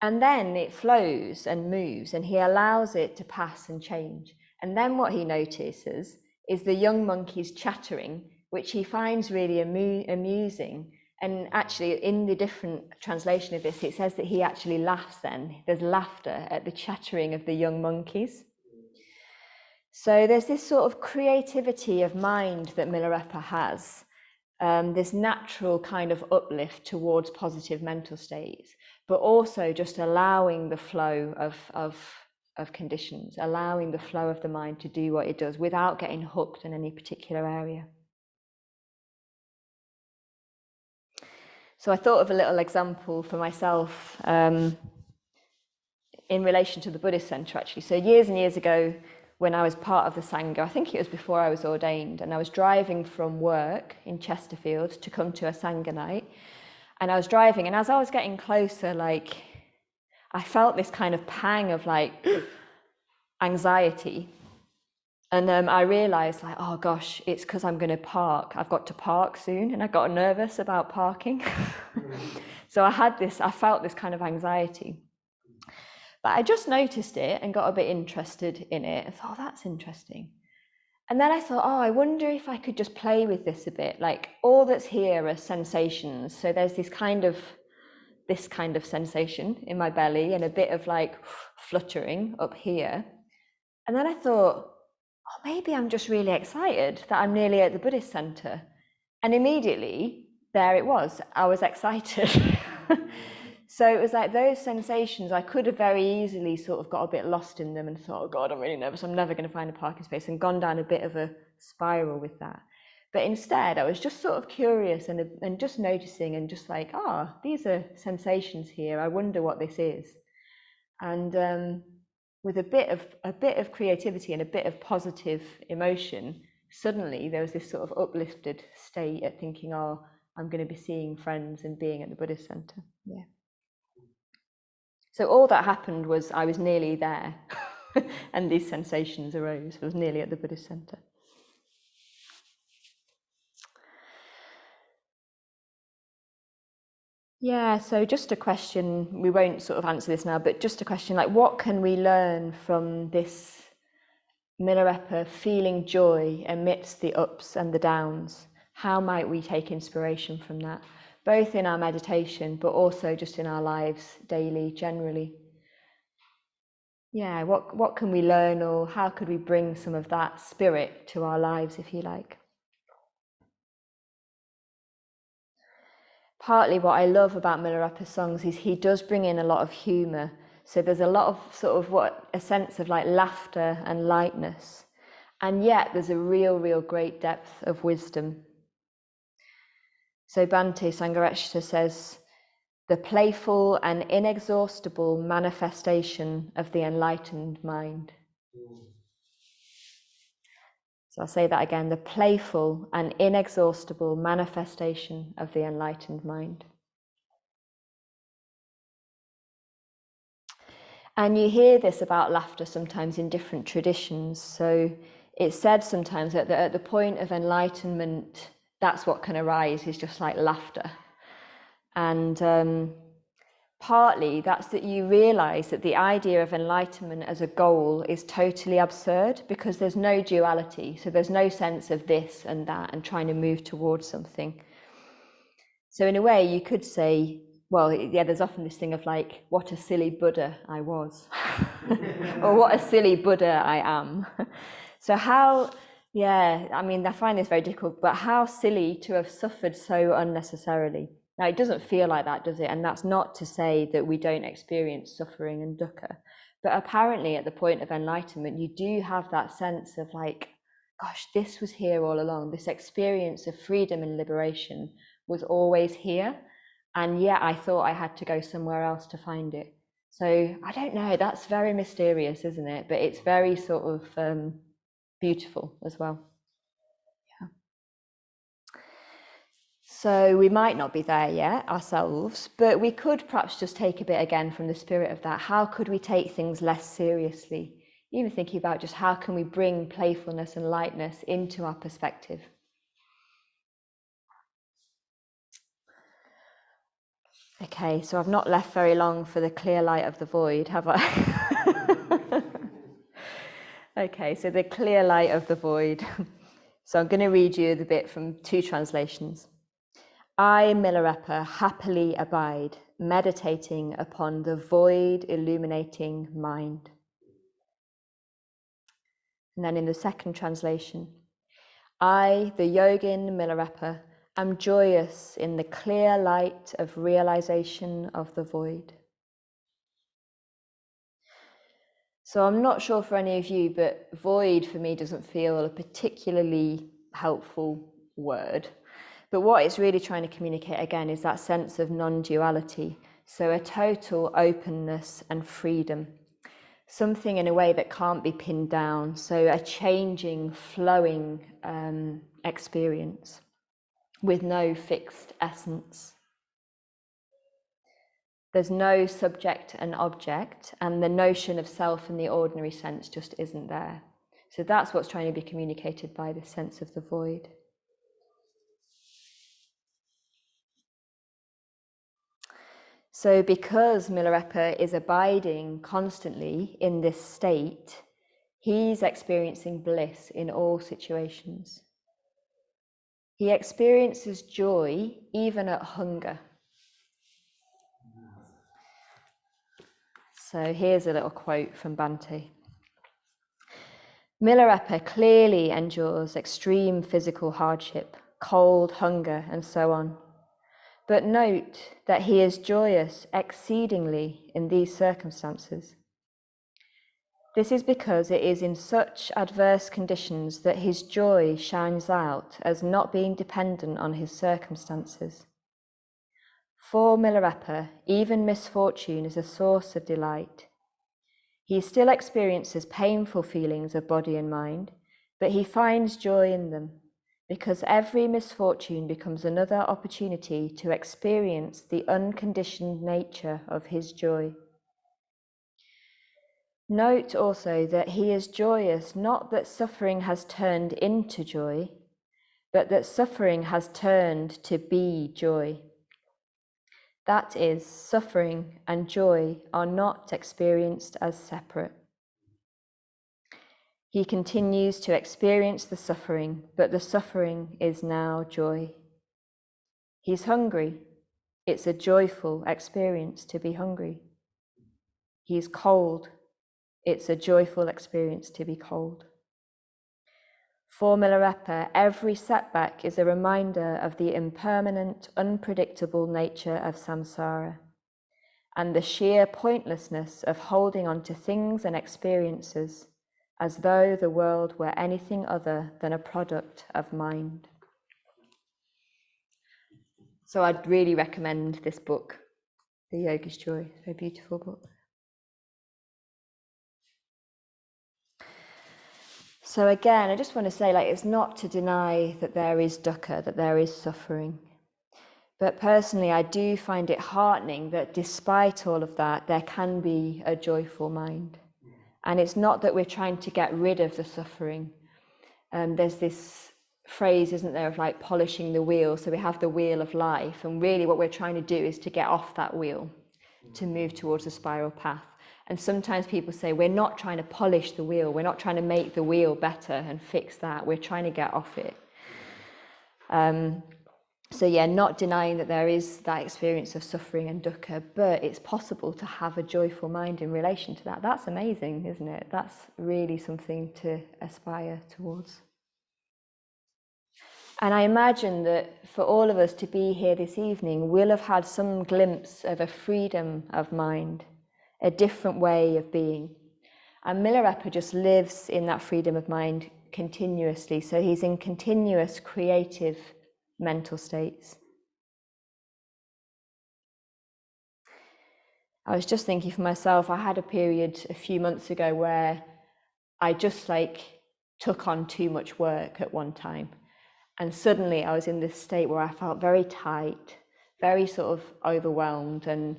And then it flows and moves, and he allows it to pass and change. And then what he notices is the young monkeys chattering, which he finds really amusing. And actually, in the different translation of this, it says that he actually laughs then. There's laughter at the chattering of the young monkeys. So there's this sort of creativity of mind that Milarepa has, this natural kind of uplift towards positive mental states, but also just allowing the flow of conditions, allowing the flow of the mind to do what it does without getting hooked in any particular area. So I thought of a little example for myself in relation to the Buddhist Center, actually. So years and years ago, when I was part of the Sangha, I think it was before I was ordained, and I was driving from work in Chesterfield to come to a Sangha night. And I was driving, and as I was getting closer, like, I felt this kind of pang of like anxiety. And I realized, like, oh gosh, it's because I'm going to park. I've got to park soon, and I got nervous about parking. So I felt this kind of anxiety. But I just noticed it and got a bit interested in it. I thought, oh, that's interesting. And then I thought, oh, I wonder if I could just play with this a bit. Like, all that's here are sensations. So there's this kind of sensation in my belly and a bit of like fluttering up here. And then I thought, oh, maybe I'm just really excited that I'm nearly at the Buddhist Center. And immediately, there it was. I was excited. So it was like those sensations, I could have very easily sort of got a bit lost in them and thought, oh God, I'm really nervous, I'm never going to find a parking space, and gone down a bit of a spiral with that. But instead, I was just sort of curious and just noticing and just like, these are sensations here. I wonder what this is. And with a bit of creativity and a bit of positive emotion, suddenly there was this sort of uplifted state at thinking, oh, I'm going to be seeing friends and being at the Buddhist Center. Yeah. So all that happened was I was nearly there and these sensations arose. I was nearly at the Buddhist Center. Yeah, so just a question, we won't sort of answer this now, but just a question, like, what can we learn from this Milarepa feeling joy amidst the ups and the downs? How might we take inspiration from that, both in our meditation, but also just in our lives daily, generally? Yeah, what can we learn, or how could we bring some of that spirit to our lives, if you like? Partly what I love about Milarepa's songs is he does bring in a lot of humour. So there's a lot of sort of a sense of like laughter and lightness. And yet there's a real great depth of wisdom. So Bhante Sangharakshita says, the playful and inexhaustible manifestation of the enlightened mind. So I'll say that again, the playful and inexhaustible manifestation of the enlightened mind. And you hear this about laughter sometimes in different traditions. So it's said sometimes that at the point of enlightenment, that's what can arise, is just like laughter. And partly that's that you realize that the idea of enlightenment as a goal is totally absurd, because there's no duality. So there's no sense of this and that and trying to move towards something. So in a way you could say, well, yeah, there's often this thing of like, what a silly Buddha I was, or what a silly Buddha I am. So how, yeah, I mean, I find this very difficult, but how silly to have suffered so unnecessarily. Now, it doesn't feel like that, does it? And that's not to say that we don't experience suffering and dukkha. But apparently at the point of enlightenment, you do have that sense of like, gosh, this was here all along. This experience of freedom and liberation was always here. And yet I thought I had to go somewhere else to find it. So I don't know, that's very mysterious, isn't it? But it's very sort of beautiful as well. Yeah. So we might not be there yet ourselves, but we could perhaps just take a bit again from the spirit of that. How could we take things less seriously? Even thinking about just how can we bring playfulness and lightness into our perspective. Okay, so I've not left very long for the clear light of the void, have I? Okay, so the clear light of the void. So I'm going to read you the bit from 2 translations. I, Milarepa, happily abide, meditating upon the void illuminating mind. And then in the second translation, I, the yogin Milarepa, am joyous in the clear light of realization of the void. So I'm not sure for any of you, but void for me doesn't feel a particularly helpful word. But what it's really trying to communicate again is that sense of non-duality. So a total openness and freedom. Something in a way that can't be pinned down. So a changing, flowing experience with no fixed essence. There's no subject and object, and the notion of self in the ordinary sense just isn't there. So that's what's trying to be communicated by the sense of the void. So because Milarepa is abiding constantly in this state, he's experiencing bliss in all situations. He experiences joy even at hunger. So here's a little quote from Bhante. Milarepa clearly endures extreme physical hardship, cold, hunger, and so on. But note that he is joyous exceedingly in these circumstances. This is because it is in such adverse conditions that his joy shines out as not being dependent on his circumstances. For Milarepa, even misfortune is a source of delight. He still experiences painful feelings of body and mind, but he finds joy in them, because every misfortune becomes another opportunity to experience the unconditioned nature of his joy. Note also that he is joyous not that suffering has turned into joy, but that suffering has turned to be joy. That is, suffering and joy are not experienced as separate. He continues to experience the suffering, but the suffering is now joy. He's hungry. It's a joyful experience to be hungry. He's cold. It's a joyful experience to be cold. For Milarepa, every setback is a reminder of the impermanent, unpredictable nature of samsara and the sheer pointlessness of holding on to things and experiences as though the world were anything other than a product of mind. So I'd really recommend this book, The Yogi's Joy. It's a beautiful book. So again, I just want to say, it's not to deny that there is dukkha, that there is suffering. But personally, I do find it heartening that despite all of that, there can be a joyful mind. And it's not that we're trying to get rid of the suffering. There's this phrase, isn't there, of polishing the wheel. So we have the wheel of life, and really what we're trying to do is to get off that wheel, to move towards a spiral path. And sometimes people say, we're not trying to polish the wheel, we're not trying to make the wheel better and fix that, we're trying to get off it. So yeah, not denying that there is that experience of suffering and dukkha, but it's possible to have a joyful mind in relation to that. That's amazing, isn't it? That's really something to aspire towards. And I imagine that for all of us to be here this evening, we'll have had some glimpse of a freedom of mind, a different way of being. And Milarepa just lives in that freedom of mind continuously. So he's in continuous creative mental states. I was just thinking for myself, I had a period a few months ago where I just took on too much work at one time. And suddenly I was in this state where I felt very tight, very sort of overwhelmed, and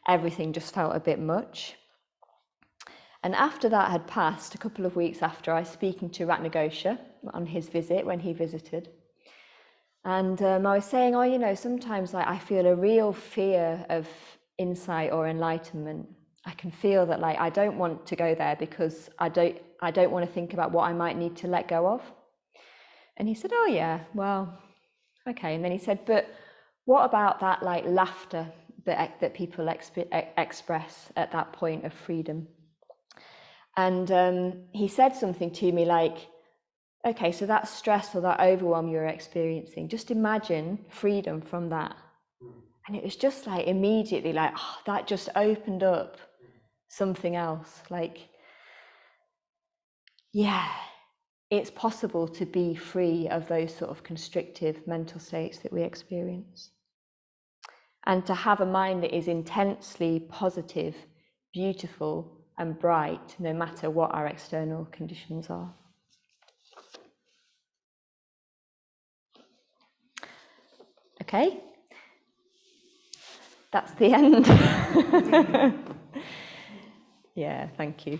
everything just felt a bit much. And after that had passed, a couple of weeks after, I was speaking to Ratnagosha on his visit when he visited. And I was saying, oh, you know, sometimes like I feel a real fear of insight or enlightenment. I can feel that like I don't want to go there because I don't want to think about what I might need to let go of. And he said, oh yeah, well, okay. And then he said, but what about that like laughter that people express at that point of freedom? And he said something to me like, okay, so that stress or that overwhelm you're experiencing, just imagine freedom from that. And it was just like immediately like, oh, that just opened up something else. Like, yeah, it's possible to be free of those sort of constrictive mental states that we experience. And to have a mind that is intensely positive, beautiful, and bright, no matter what our external conditions are. Okay, that's the end. Yeah, thank you.